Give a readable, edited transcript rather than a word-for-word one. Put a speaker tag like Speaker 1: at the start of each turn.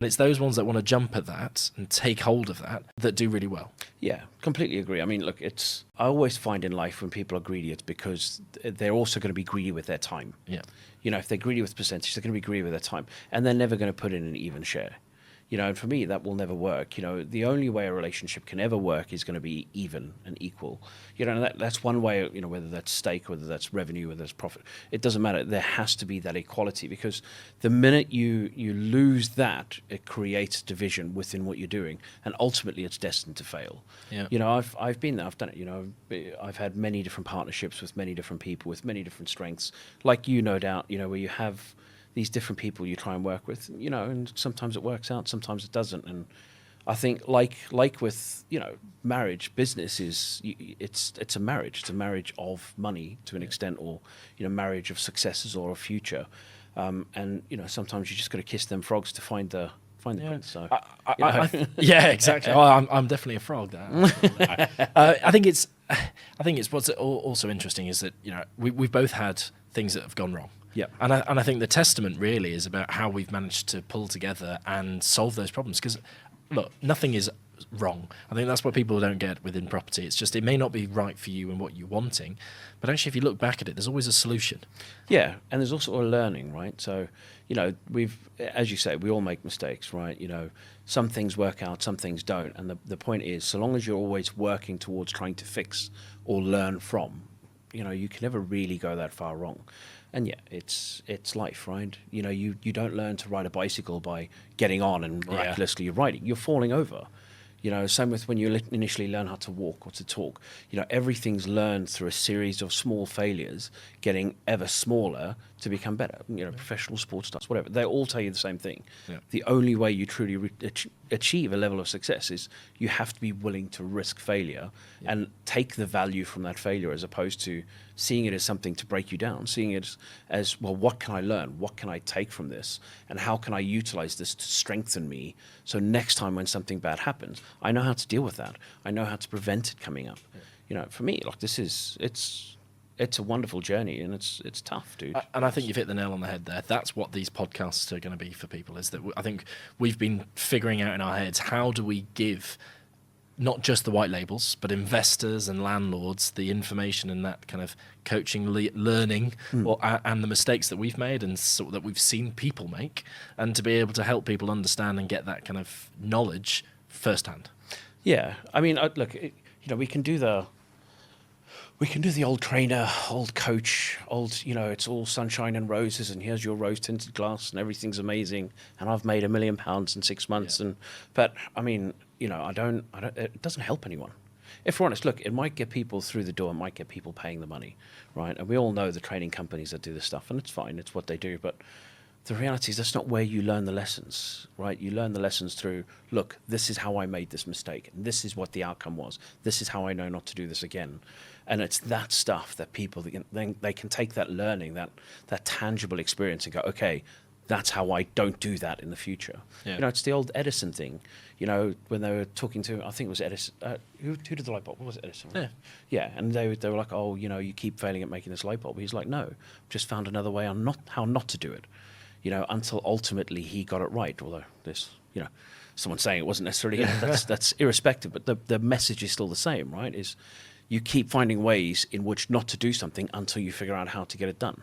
Speaker 1: And it's those ones that want to jump at that and take hold of that do really well.
Speaker 2: Yeah, completely agree. I mean, look, I always find in life when people are greedy, it's because they're also going to be greedy with their time.
Speaker 1: Yeah.
Speaker 2: You know, if they're greedy with percentage, they're going to be greedy with their time, and they're never going to put in an even share. You know, and for me, that will never work. You know, the only way a relationship can ever work is going to be even and equal. You know, and that's one way, you know, whether that's stake, whether that's revenue, whether that's profit, it doesn't matter. There has to be that equality, because the minute you lose that, it creates division within what you're doing, and ultimately it's destined to fail.
Speaker 1: Yeah.
Speaker 2: You know, I've been there, I've done it. You know, I've had many different partnerships with many different people with many different strengths, like you, no doubt, you know, where you have these different people you try and work with, you know, and sometimes it works out, sometimes it doesn't. And I think like with, you know, marriage, business it's a marriage. It's a marriage of money to an extent, or, you know, marriage of successes or a future. And, you know, sometimes you just got to kiss them frogs to find the prince. So,
Speaker 1: yeah, exactly. Well, I'm definitely a frog. I think it's what's also interesting is that, you know, we've both had things that have gone wrong.
Speaker 2: Yeah,
Speaker 1: and I think the testament really is about how we've managed to pull together and solve those problems. Because, look, nothing is wrong. I think that's what people don't get within property. It's just, it may not be right for you and what you're wanting, but actually, if you look back at it, there's always a solution.
Speaker 2: Yeah, and there's also a learning, right? So, you know, as you say, we all make mistakes, right? You know, some things work out, some things don't. And the point is, so long as you're always working towards trying to fix or learn from, you know, you can never really go that far wrong. And yeah, it's life, right? You know, you don't learn to ride a bicycle by getting on and miraculously you're riding. You're falling over. You know, same with when you initially learn how to walk or to talk. You know, everything's learned through a series of small failures, getting ever smaller to become better. You know, professional sports stars, whatever. They all tell you the same thing. Yeah. The only way you truly achieve a level of success is you have to be willing to risk failure and take the value from that failure, as opposed to seeing it as something to break you down, seeing it as, well, what can I learn? What can I take from this? And how can I utilize this to strengthen me? So next time when something bad happens, I know how to deal with that. I know how to prevent it coming up. Yeah. You know, for me, like, it's a wonderful journey, and it's tough, dude.
Speaker 1: And I think you've hit the nail on the head there. That's what these podcasts are going to be for people, is that I think we've been figuring out in our heads, how do we give not just the white labels, but investors and landlords the information and that kind of coaching, learning, and the mistakes that we've made and sort that we've seen people make, and to be able to help people understand and get that kind of knowledge firsthand.
Speaker 2: Yeah, I mean, look, you know, we can do the old trainer, old coach, you know, it's all sunshine and roses, and here's your rose-tinted glass, and everything's amazing, and I've made £1 million in 6 months. Yeah. But I mean, you know, I don't. It doesn't help anyone. If we're honest, look, it might get people through the door, it might get people paying the money, right? And we all know the training companies that do this stuff, and it's fine, it's what they do. But the reality is, that's not where you learn the lessons, right? You learn the lessons through, look, this is how I made this mistake, and this is what the outcome was. This is how I know not to do this again. And it's that stuff that people, they can take that learning, that tangible experience, and go, okay, that's how I don't do that in the future. Yeah. You know, it's the old Edison thing. You know, when they were talking to, I think it was Edison. Who did the light bulb? What was it, Edison?
Speaker 1: Yeah.
Speaker 2: Yeah, and they were like, oh, you know, you keep failing at making this light bulb. He's like, no, just found another way on how not to do it. You know, until ultimately he got it right. Although this, you know, someone saying it wasn't necessarily, that's irrespective. But the message is still the same, right? Is you keep finding ways in which not to do something until you figure out how to get it done.